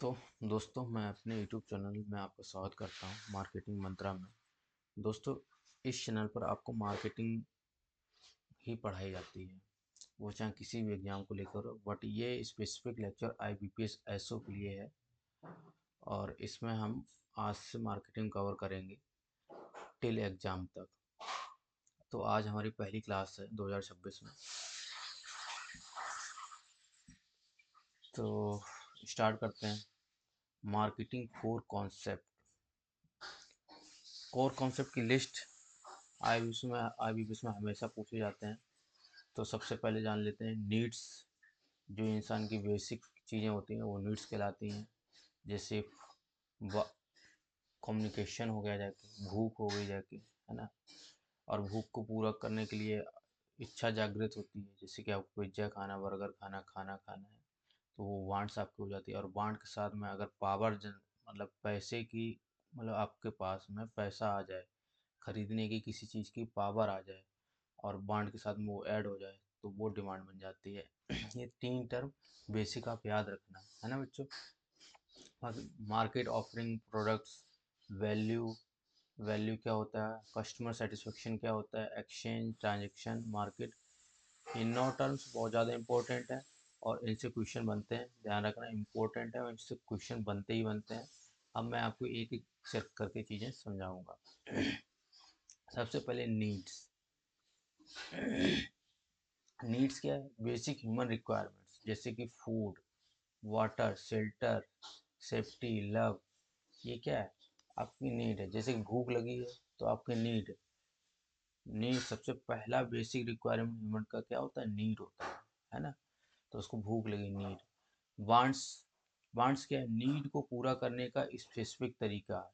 तो दोस्तों, मैं अपने YouTube चैनल में आपका स्वागत करता हूँ मार्केटिंग मंत्रा में। दोस्तों, इस चैनल पर आपको मार्केटिंग ही पढ़ाई जाती है, वो चाहे किसी भी एग्जाम को लेकर हो। बट ये स्पेसिफिक लेक्चर IBPS SO के लिए है और इसमें हम आज से मार्केटिंग कवर करेंगे टिल एग्ज़ाम तक। तो आज हमारी पहली क्लास है 2026 में। तो स्टार्ट करते हैं। मार्केटिंग कोर कॉन्सेप्ट की लिस्ट IBPS में हमेशा पूछे जाते हैं। तो सबसे पहले जान लेते हैं नीड्स। जो इंसान की बेसिक चीज़ें होती हैं वो नीड्स कहलाती हैं। जैसे कम्युनिकेशन हो गया, जाके भूख हो गई जाके, है ना। और भूख को पूरा करने के लिए इच्छा जागृत होती है, जैसे कि आपको पिज्ज़ा खाना, बर्गर खाना, खाना खाना है, तो वो वांट्स आपकी हो जाती है। और वांट के साथ में अगर मतलब पैसे की, मतलब आपके पास में पैसा आ जाए, खरीदने की किसी चीज़ की पावर आ जाए और वांट के साथ में वो ऐड हो जाए, तो वो डिमांड बन जाती है। ये तीन टर्म बेसिक आप याद रखना, है ना बच्चों। Market offering products, value value क्या होता है, कस्टमर सेटिस्फेक्शन क्या होता है, एक्सचेंज, ट्रांजेक्शन, मार्केट। इन नौ टर्म्स बहुत ज़्यादा इंपॉर्टेंट है और इनसे क्वेश्चन बनते हैं। ध्यान रखना, इंपॉर्टेंट है और इनसे क्वेश्चन बनते ही बनते हैं। अब मैं आपको एक एक चेक करके चीज़ें समझाऊंगा। सबसे पहले नीड्स। नीड्स क्या है? बेसिक ह्यूमन रिक्वायरमेंट्स, जैसे कि food, water, shelter, safety, love. ये क्या है? आपकी नीड है। जैसे कि भूख लगी है तो आपकी नीड नीड सबसे पहला बेसिक रिक्वायरमेंट ह्यूमन का क्या होता है? नीड होता है ना। तो उसको भूख लगी, नीड। वांट्स वांट्स क्या है? नीड को पूरा करने का स्पेसिफिक तरीका है।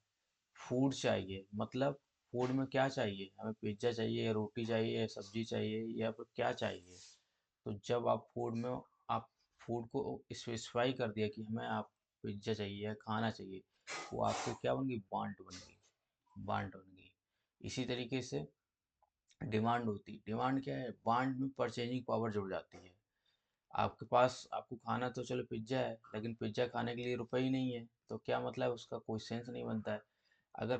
फूड चाहिए, मतलब फूड में क्या चाहिए हमें? पिज्ज़ा चाहिए, रोटी चाहिए, सब्जी चाहिए, या फिर क्या चाहिए? तो जब आप फूड को स्पेसिफाई कर दिया कि हमें आप पिज्ज़ा चाहिए या खाना चाहिए, वो आपको क्या बन गई? वांट बन गई। इसी तरीके से डिमांड होती है। डिमांड क्या है? वांट में परचेजिंग पावर जुड़ जाती है। आपके पास, आपको खाना तो चलो पिज्ज़ा है, लेकिन पिज्ज़ा खाने के लिए रुपए ही नहीं है, तो क्या मतलब? उसका कोई सेंस नहीं बनता है। अगर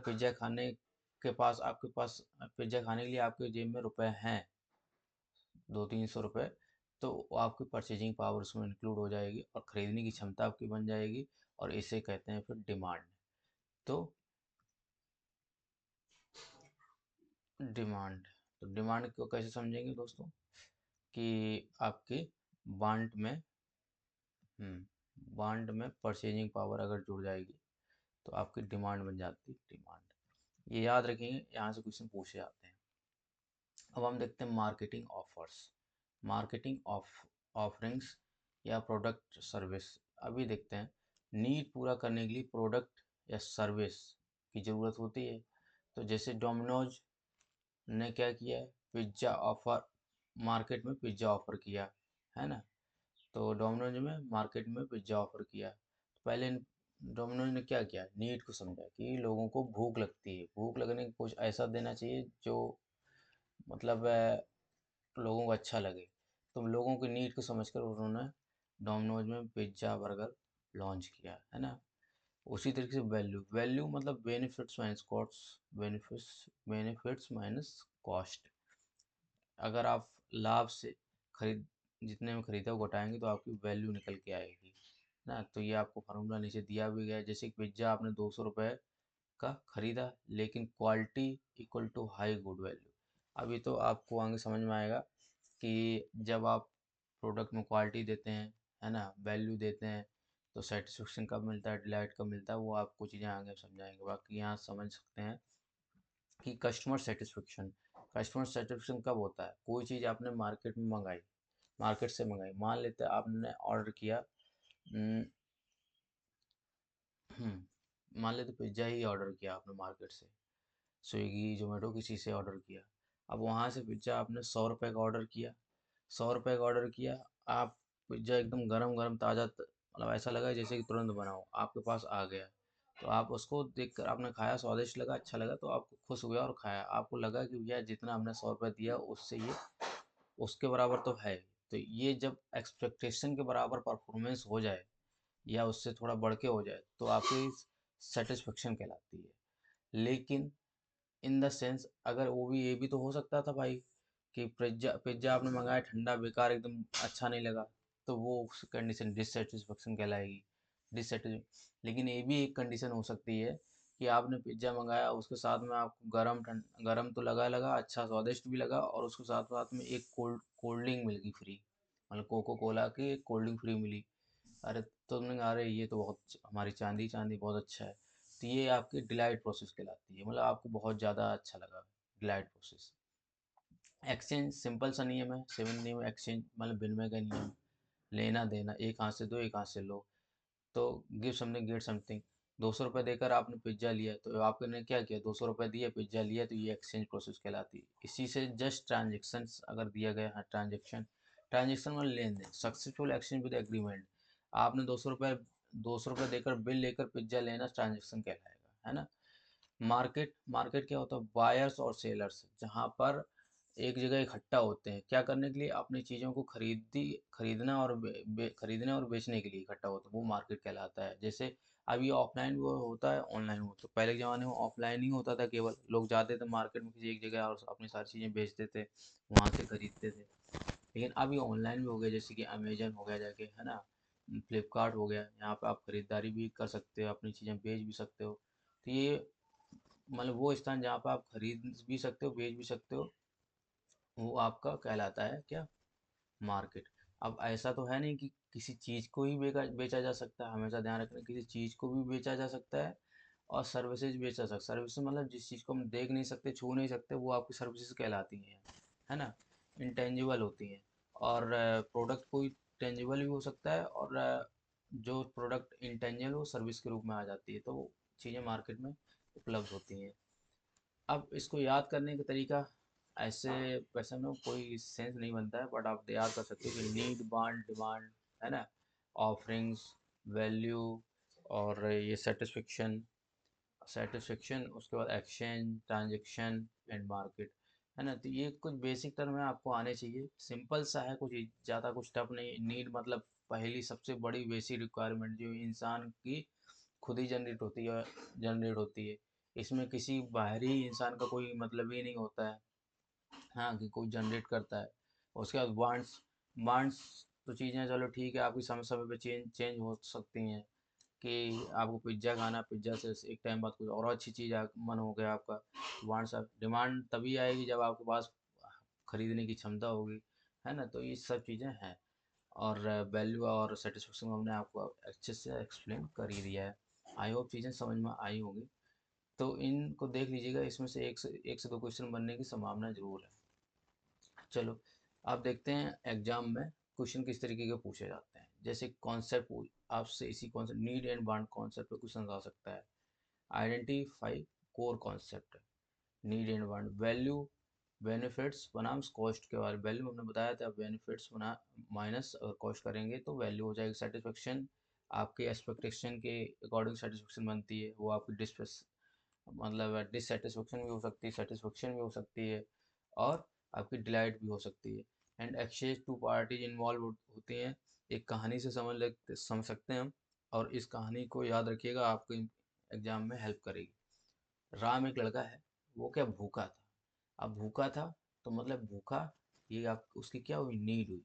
आपके पास पिज्ज़ा खाने के लिए आपके जेब में रुपए हैं, 200-300 रुपये, तो वो आपकी परचेजिंग पावर उसमें इंक्लूड हो जाएगी और ख़रीदने की क्षमता आपकी बन जाएगी। और इसे कहते हैं फिर डिमांड। तो डिमांड तो डिमांड को कैसे समझेंगे दोस्तों? कि आपकी वांट में वांट में परचेजिंग पावर अगर जुड़ जाएगी तो आपकी डिमांड बन जाती है डिमांड। ये याद रखेंगे, यहाँ से क्वेश्चन पूछे जाते हैं। अब हम देखते हैं मार्केटिंग ऑफर्स। मार्केटिंग ऑफरिंग्स या प्रोडक्ट सर्विस। अभी देखते हैं। नीड पूरा करने के लिए प्रोडक्ट या सर्विस की ज़रूरत होती है। तो जैसे डोमिनोज ने क्या किया है? पिज्ज़ा ऑफर, मार्केट में पिज्ज़ा ऑफर किया, है ना। तो डोमिनोज में मार्केट में पिज्ज़ा ऑफर किया। तो पहले डोमिनोज ने क्या किया? नीड को समझा कि लोगों को भूख लगती है, भूख लगने को कुछ ऐसा देना चाहिए जो मतलब लोगों को अच्छा लगे। तो लोगों की नीड को समझकर उन्होंने डोमिनोज में पिज्ज़ा बर्गर लॉन्च किया, है ना। उसी तरीके से वैल्यू मतलब बेनिफिट्स माइनस कॉस्ट। अगर आप लाभ से खरीद जितने में खरीदा वो घटाएंगे तो आपकी वैल्यू निकल के आएगी ना। तो ये आपको फार्मूला नीचे दिया भी गया है। जैसे पिज्ज़ा आपने 200 रुपये का खरीदा, लेकिन quality equal to high good value. अभी तो आपको आगे समझ में आएगा कि जब आप प्रोडक्ट में क्वालिटी देते हैं, है ना, वैल्यू देते हैं, तो सेटिस्फेक्शन कब मिलता है, डिलाइट कब मिलता है, वो आपको चीज़ें आगे समझाएंगे। बाकी यहाँ समझ सकते हैं कि कस्टमर सेटिस्फेक्शन कब होता है? कोई चीज़ आपने मार्केट से मंगाई, मान लेते हैं आपने ऑर्डर किया, हम्म, मान लेते पिज्ज़ा ही ऑर्डर किया आपने मार्केट से, स्विगी जोमेटो किसी से ऑर्डर किया। अब वहाँ से पिज्ज़ा आपने 100 रुपये का ऑर्डर किया, 100 रुपये का ऑर्डर किया। आप पिज्ज़ा एकदम गरम गरम ताज़ा, मतलब ऐसा लगा जैसे कि तुरंत बनाओ, आपके पास आ गया। तो आप उसको देखकर आपने खाया, स्वादिष्ट लगा, अच्छा लगा, तो आप खुश हुए और खाया। आपको लगा कि भैया जितना हमने 100 रुपये दिया उससे ये उसके बराबर तो है। तो ये जब एक्सपेक्टेशन के बराबर परफॉर्मेंस हो जाए या उससे थोड़ा बढ़ के हो जाए तो आपकी सेटिस्फेक्शन कहलाती है। लेकिन इन द सेंस अगर वो भी ये भी तो हो सकता था भाई कि पिज्ज़ा पिज्ज़ा आपने मंगाया ठंडा बेकार एकदम अच्छा नहीं लगा, तो वो कंडीशन डिससेटिस्फेक्शन कहलाएगी। लेकिन ये भी एक कंडीशन हो सकती है कि आपने पिज्ज़ा मंगाया, उसके साथ में आपको गरम तो लगा अच्छा स्वादिष्ट भी लगा, और उसके साथ साथ में एक कोल्ड ड्रिंक मिल गई फ्री, मतलब कोको कोला की एक कोल्ड ड्रिंक फ्री मिली। अरे तो तुमने कहा अरे ये तो बहुत हमारी चांदी चांदी बहुत अच्छा है। तो ये आपकी डिलाइट प्रोसेस कहलाती है, मतलब आपको बहुत ज़्यादा अच्छा लगा डिलाइट प्रोसेस। एक्सचेंज सिंपल सा नियम है, सेवन नियम एक्सचेंज मतलब विनिमय का नियम, लेना देना, एक हाथ से दो एक हाथ से लो। तो गिव समथिंग गेट समथिंग। 200 रुपये देकर आपने पिज्ज़ा लिया, तो आपने क्या किया, 200 रुपये दिए पिज्ज़ा लिया, तो ये एक्सचेंज प्रोसेस कहलाती है। इसी से जस्ट ट्रांजेक्शन अगर दिया गया है, ट्रांजेक्शन ट्रांजेक्शन मतलब लेन देन, सक्सेसफुल एक्सचेंज विद एग्रीमेंट। आपने 200 रुपये देकर बिल लेकर पिज्ज़ा लेना ट्रांजेक्शन कहलाएगा, है ना। मार्केट मार्केट क्या होता है, बायर्स और सेलर्स जहाँ पर एक जगह इकट्ठा होते हैं, क्या करने के लिए, अपनी चीज़ों को खरीदने और बेचने के लिए इकट्ठा होते हैं, वो मार्केट कहलाता है। जैसे अब ये ऑफलाइन वो होता है, ऑनलाइन वो, तो पहले के ज़माने में ऑफलाइन ही होता था, केवल लोग जाते थे मार्केट में किसी एक जगह और अपनी सारी चीज़ें बेचते थे, वहाँ से खरीदते थे। लेकिन अब ये ऑनलाइन भी हो गया, जैसे कि अमेजन हो गया जाके, है ना, फ्लिपकार्ट हो गया, यहाँ पे आप खरीदारी भी कर सकते हो, अपनी चीज़ें बेच भी सकते हो। तो ये मतलब वो स्थान जहाँ पर आप खरीद भी सकते हो बेच भी सकते हो, वो आपका कहलाता है क्या, मार्केट। अब ऐसा तो है नहीं कि किसी चीज़ को ही बेचा जा सकता है, हमेशा ध्यान रखना, किसी चीज़ को भी बेचा जा सकता है और सर्विसेज बेचा जा सकता है। सर्विसेज मतलब जिस चीज़ को हम देख नहीं सकते छू नहीं सकते, वो आपकी सर्विसेज कहलाती हैं, है ना, इंटेंजिबल होती हैं। और प्रोडक्ट कोई टेंजिबल भी हो सकता है, और जो प्रोडक्ट इंटेंजिबल वो सर्विस के रूप में आ जाती है, तो वो चीज़ें मार्केट में उपलब्ध होती हैं। अब इसको याद करने का तरीका, ऐसे वैसे में कोई सेंस नहीं बनता है, बट आप याद कर सकते हो कि नीड, वांट, डिमांड, है ना, ऑफरिंग्स, वैल्यू, और ये सेटिस्फेक्शन, उसके बाद एक्सचेंज, ट्रांजेक्शन एंड मार्केट, है ना। तो ये कुछ बेसिक टर्म है, आपको आने चाहिए, सिंपल सा है, कुछ ज़्यादा कुछ टफ नहीं। नीड मतलब पहली सबसे बड़ी बेसिक रिक्वायरमेंट जो इंसान की खुद ही जनरेट होती है। इसमें किसी बाहरी इंसान का कोई मतलब ही नहीं होता है, हाँ, कि कोई जनरेट करता है। उसके बाद वांट्स, वांट्स तो चीज़ें चलो ठीक है, आपकी समय समय पे चेंज चेंज हो सकती हैं, कि आपको पिज्ज़ा खाना, पिज्ज़ा से एक टाइम बाद कुछ और अच्छी चीज़ मन हो गया आपका, वांट्स। डिमांड तभी आएगी जब आपके पास खरीदने की क्षमता होगी, है ना। तो ये सब चीज़ें हैं। और वैल्यू और सेटिस्फेक्शन हमने आपको अच्छे से एक्सप्लेन कर ही दिया है। आई होप चीज़ें समझ में आई होंगी। तो इनको देख लीजिएगा, इसमें से एक से दो क्वेश्चन बनने की संभावना जरूर है। चलो आप देखते हैं एग्जाम में क्वेश्चन किस तरीके के पूछे जाते हैं। जैसे कॉन्सेप्ट, आपसे इसी concept need and want concept पे क्वेश्चन आ सकता है। Identify core concept, need and want, value, benefits बनाम कॉस्ट के बारे में। वैल्यू हमने बताया था, बेनिफिट्स बना माइनस अगर कॉस्ट करेंगे तो वैल्यू हो जाएगी। सेटिस्फेक्शन आपके एक्सपेक्टेशन के अकॉर्डिंग सेटिस्फेक्शन बनती है, वो आपकी मतलब डिससेटिस्फेक्शन भी हो सकती है, सेटिस्फेक्शन भी हो सकती है, और आपकी डिलाइट भी हो सकती है। And exchange, two parties involve होती हैं। एक कहानी से समझ सकते हैं हम, और इस कहानी को याद रखिएगा, आपको एग्जाम में हेल्प करेगी। राम एक लड़का है, वो क्या भूखा था। अब भूखा था तो मतलब भूखा, ये आप उसकी क्या हुई, नीड हुई।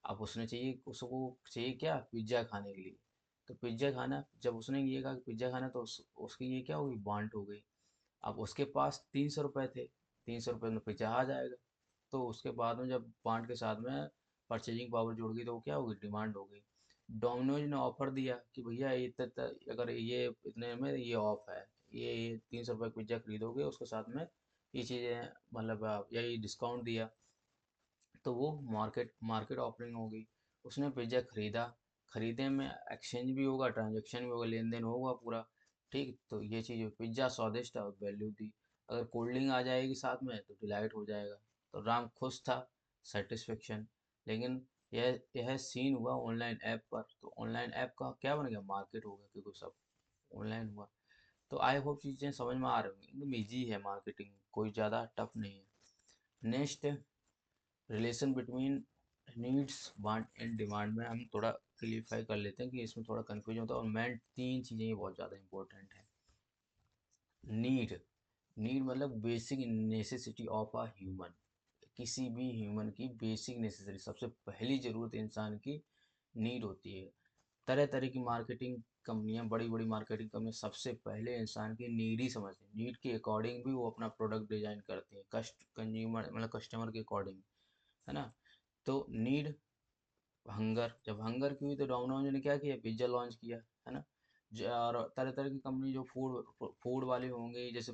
अब उसको चाहिए क्या, पिज्ज़ा खाने के लिए। तो पिज्ज़ा खाना, जब उसने ये कहा कि पिज्ज़ा खाना, तो उसकी ये क्या हुई, वांट हो गई। अब उसके पास 300 रुपये थे, 300 रुपये में पिज्ज़ा आ जाएगा। तो उसके बाद में जब वांट के साथ में परचेजिंग पावर जुड़ गई, तो वो क्या हो गई, डिमांड हो गई। डोमिनोज ने ऑफर दिया कि भैया अगर ये इतने में ये ऑफ है, ये 300 रुपये पिज्ज़ा खरीदोगे उसके साथ में ये चीज़ें, मतलब यही डिस्काउंट दिया। तो वो मार्केट मार्केट ऑफरिंग हो गई। उसने पिज्ज़ा खरीदा, खरीदे में एक्सचेंज भी होगा, ट्रांजेक्शन भी होगा, लेन देन होगा पूरा। ठीक, तो ये चीज़ पिज्ज़ा स्वादिष्ट है और वैल्यू थी। अगर कोल्ड ड्रिंक आ जाएगी साथ में तो डिलाइट हो जाएगा। तो राम खुश था, सेटिस्फेक्शन। लेकिन यह सीन हुआ ऑनलाइन ऐप पर, तो ऑनलाइन ऐप का क्या बन गया, मार्केट हो गया, क्योंकि सब ऑनलाइन हुआ। तो आई होप चीज़ें समझ में आ रही होंगी, एकदम ईजी है मार्केटिंग, कोई ज़्यादा टफ नहीं है। Next, relation between needs want and demand में हम थोड़ा क्लियरिफाई कर लेते हैं कि इसमें थोड़ा कन्फ्यूजन होता है, और मेन तीन चीज़ें ये बहुत ज़्यादा इंपॉर्टेंट है। नीड, नीड मतलब basic necessity of a human, किसी भी ह्यूमन की बेसिक नेसेसिटी, सबसे पहली ज़रूरत इंसान की नीड होती है। तरह तरह की मार्केटिंग कंपनियां, बड़ी बड़ी मार्केटिंग कंपनियां सबसे पहले इंसान की नीड ही समझती हैं, नीड के अकॉर्डिंग भी वो अपना प्रोडक्ट डिजाइन करती हैं, कंज्यूमर मतलब कस्टमर के अकॉर्डिंग, है ना। तो नीड, हंगर, जब हंगर की हुई तो डोमिनोज ने क्या किया, पिज्ज़ा लॉन्च किया, है ना। और तरह तरह की कंपनी जो फूड फूड वाली होंगी, जैसे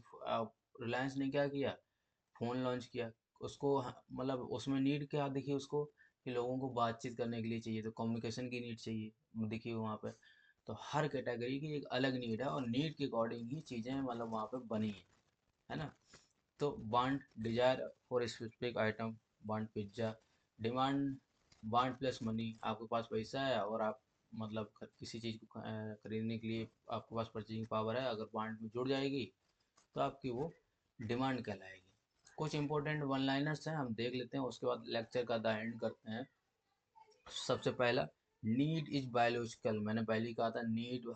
रिलायंस ने क्या किया, फ़ोन लॉन्च किया। उसको मतलब उसमें नीड क्या दिखी उसको, कि लोगों को बातचीत करने के लिए चाहिए, तो कम्युनिकेशन की नीड चाहिए दिखी वहाँ पे। तो हर कैटेगरी की एक अलग नीड है, और नीड के अकॉर्डिंग ही चीज़ें मतलब वहाँ पे बनी है ना। तो want, desire for specific item, want pizza. Demand, want plus money, आपके पास पैसा है और आप मतलब किसी चीज़ को खरीदने के लिए आपके पास परचेजिंग पावर है, अगर वांट में जुड़ जाएगी तो आपकी वो डिमांड कहलाएगी। कुछ इंपॉर्टेंट वन लाइनर्स हैं, हम देख लेते हैं, उसके बाद लेक्चर का द एंड करते हैं। सबसे पहला, नीड इज बायोलॉजिकल, मैंने पहले ही कहा था, नीड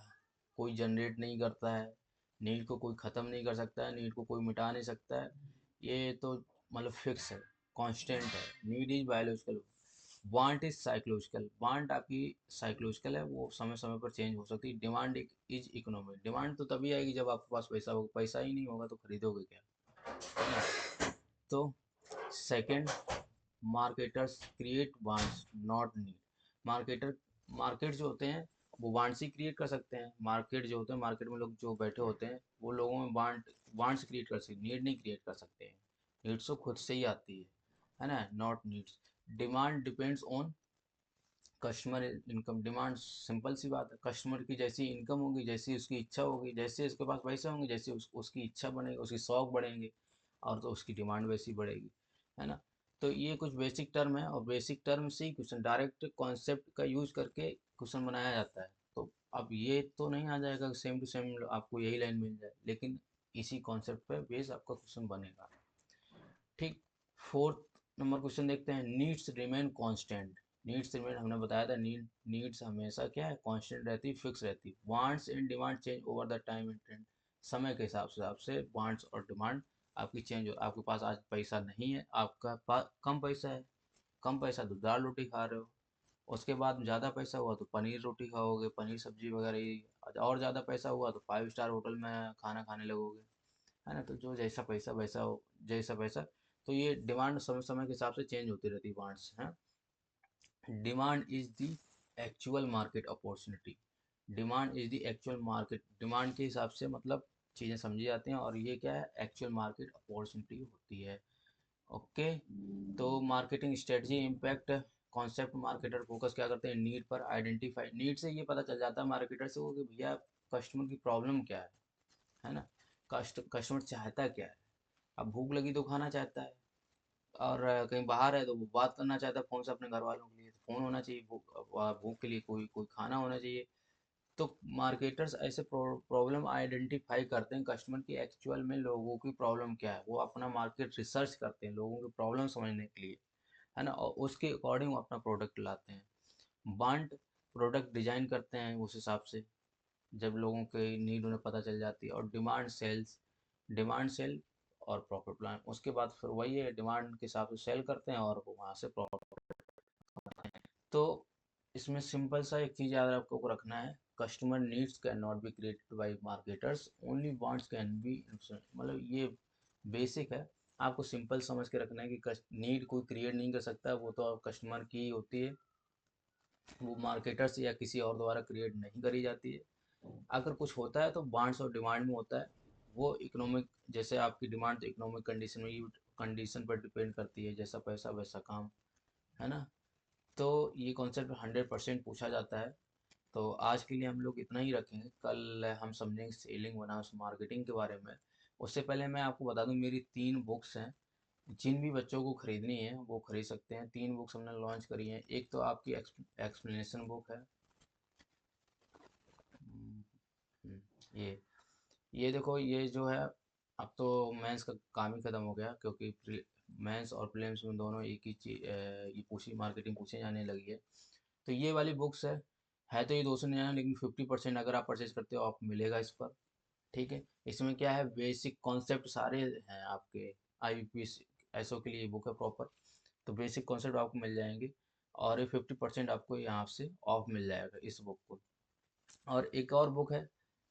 कोई जनरेट नहीं करता है, नीड को कोई ख़त्म नहीं कर सकता है, नीड को कोई मिटा नहीं सकता है, ये तो मतलब फिक्स है, कांस्टेंट है। Need is biological. Want is psychological, want आपकी साइकोलॉजिकल है, वो समय समय पर चेंज हो सकती है। डिमांड इज इकोनॉमिक, डिमांड तो तभी आएगी जब आपके पास पैसा होगा, पैसा ही नहीं होगा तो खरीदोगे क्या, है ना। तो second, marketers create wants not need. Marketer, market जो होते हैं वो वांट्स ही क्रिएट कर सकते हैं, मार्केट जो होते हैं, मार्केट में लोग जो बैठे होते हैं वो लोगों में वांट्स क्रिएट कर सकते, नीड नहीं क्रिएट कर सकते हैं। नीड्स तो खुद से ही आती है ना, not needs. Demand depends on customer income, demand simple सी बात है, कस्टमर की जैसी इनकम होगी, जैसी उसकी इच्छा होगी, जैसे उसके पास पैसे होंगे, जैसे उसकी इच्छा बनेगी, उसकी शौक बढ़ेंगे, और तो उसकी डिमांड वैसी बढ़ेगी, है ना। तो ये कुछ बेसिक टर्म है, और बेसिक टर्म से ही क्वेश्चन, डायरेक्ट कॉन्सेप्ट का यूज करके क्वेश्चन बनाया जाता है। तो अब ये तो नहीं आ जाएगा सेम टू सेम आपको यही लाइन मिल जाए, लेकिन इसी कॉन्सेप्ट पे बेस आपका क्वेश्चन बनेगा, ठीक। फोर्थ नंबर क्वेश्चन देखते हैं, needs remain constant. Needs remain, हमने बताया था नीड्स हमेशा क्या है, कांस्टेंट रहती है, फिक्स रहती है। Wants and demand change over the time and trend, समय के हिसाब से वांट्स और डिमांड आपकी चेंज हो। आपके पास आज पैसा नहीं है, आपका पास कम पैसा है, कम पैसा तो दाल रोटी खा रहे हो, उसके बाद ज़्यादा पैसा हुआ तो पनीर रोटी खाओगे, पनीर सब्जी वगैरह ये, और ज़्यादा पैसा हुआ तो 5 स्टार होटल में खाना खाने लगोगे, है ना। तो जो जैसा पैसा वैसा हो, जैसा पैसा, तो ये डिमांड समय समय के हिसाब से चेंज होती रहती है, वांट्स हैं। Demand is the actual market opportunity, demand is the actual market, demand के हिसाब से मतलब चीज़ें समझी जाती हैं, और ये क्या है, एक्चुअल मार्केट अपॉर्चुनिटी होती है। ओके। तो marketing strategy impact, concept, marketer focus क्या करते हैं, नीड पर, आइडेंटिफाई, नीड से ये पता चल जाता है मार्केटर से वो कि भैया कस्टमर की प्रॉब्लम क्या है ना। कस्टमर चाहता क्या है, अब भूख लगी तो खाना चाहता है, और कहीं बाहर है तो वो बात करना चाहता है फ़ोन से अपने घर वालों के लिए, तो फ़ोन होना चाहिए, भूख के लिए कोई कोई खाना होना चाहिए। तो मार्केटर्स ऐसे प्रॉब्लम आइडेंटिफाई करते हैं कस्टमर की, एक्चुअल में लोगों की प्रॉब्लम क्या है, वो अपना मार्केट रिसर्च करते हैं लोगों की प्रॉब्लम समझने के लिए, है ना, और उसके अकॉर्डिंग वो अपना प्रोडक्ट लाते हैं। बांट, प्रोडक्ट डिजाइन करते हैं उस हिसाब से, जब लोगों की नीड उन्हें पता चल जाती है। और डिमांड सेल्स, डिमांड सेल और प्रॉफिट प्लान, उसके बाद फिर वही है, डिमांड के हिसाब से सेल करते हैं और वहाँ से प्रॉफिट। तो इसमें सिंपल सा एक चीज़ याद आपको रखना है, customer needs can not be created by marketers, only wants can be, मतलब ये बेसिक है, आपको सिंपल समझ के रखना है कि नीड कोई क्रिएट नहीं कर सकता, वो तो कस्टमर की होती है, वो मार्केटर्स या किसी और द्वारा क्रिएट नहीं करी जाती है। अगर कुछ होता है तो वांट्स और डिमांड में होता है, वो इकोनॉमिक, जैसे आपकी डिमांड तो इकोनॉमिक कंडीशन में, कंडीशन पर डिपेंड करती है, जैसा पैसा वैसा काम, है ना। तो ये कॉन्सेप्ट 100% पूछा जाता है। तो आज के लिए हम लोग इतना ही रखेंगे, कल हम समझेंगे सेलिंग बनाम मार्केटिंग के बारे में। उससे पहले मैं आपको बता दूं, मेरी 3 बुक्स हैं, जिन भी बच्चों को खरीदनी है वो खरीद सकते हैं। 3 बुक्स हमने लॉन्च करी हैं, एक तो आपकी एक्सप्लेनेशन बुक है, हम्म, ये देखो, ये जो है, अब तो मेंस का काम ही खत्म हो गया, क्योंकि मेंस और प्रीलिम्स में दोनों एक ही चीज ये पूछी मार्केटिंग पूछे जाने लगी है। तो ये वाली बुक्स है तो ये 299, लेकिन 50% अगर आप परचेज करते हो आप मिलेगा इस पर। ठीक है, इसमें क्या है, बेसिक कॉन्सेप्ट सारे हैं आपके। IBPS एसओ के लिए बुक है प्रॉपर, तो बेसिक कॉन्सेप्ट आपको मिल जाएंगे। और ये 50% आपको यहाँ से ऑफ मिल जाएगा इस बुक को। और एक और बुक है,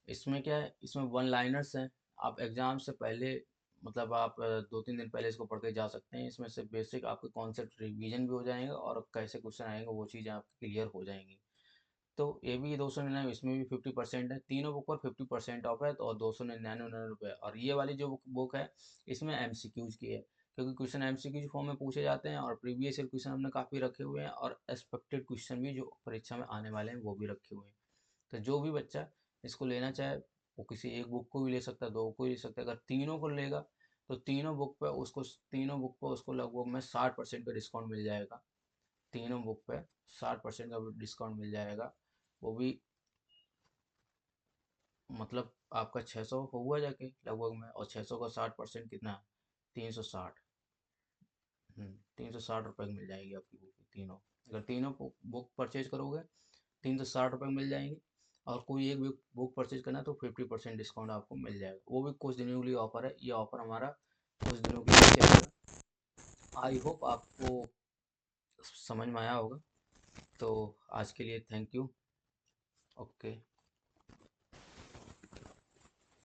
इसमें क्या है, इसमें वन लाइनर्स हैं। आप एग्जाम से पहले, मतलब आप 2-3 दिन पहले इसको पढ़ के जा सकते हैं। इसमें से बेसिक आपके कॉन्सेप्ट रिवीजन भी हो जाएंगे और कैसे क्वेश्चन आएंगे वो चीज़ें आपकी क्लियर हो जाएंगी। तो ये भी 299, इसमें भी 50% है। तीनों बुक पर 50% ऑफ है, तो और 299 रुपये। और ये वाली जो बुक है, इसमें MCQs की है, क्योंकि क्वेश्चन MCQ फॉर्म में पूछे जाते हैं और प्रीवियस ईयर क्वेश्चन हमने काफ़ी रखे हुए हैं, और एक्सपेक्टेड क्वेश्चन भी जो परीक्षा में आने वाले हैं वो भी रखे हुए हैं। तो जो भी बच्चा इसको लेना चाहे वो किसी एक बुक को भी ले सकता है, दो को भी ले सकता है। अगर तीनों को लेगा तो तीनों बुक पे उसको लगभग में 60% का डिस्काउंट मिल जाएगा। तीनों बुक पे 60% का डिस्काउंट मिल जाएगा। वो भी मतलब आपका 600 हुआ जाके लगभग में, और 600 का 60% कितना, 360। 360 रुपये की मिल जाएगी आपकी बुक तीनों। अगर तीनों बुक परचेज करोगे 360 रुपये मिल जाएंगे। और कोई एक बुक परचेज करना है तो 50% डिस्काउंट आपको मिल जाएगा। वो भी कुछ दिनों के लिए ऑफर है, ये ऑफर हमारा कुछ दिनों के लिए चलेगा। आई होप आपको समझ में आया होगा। तो आज के लिए थैंक यू। ओके।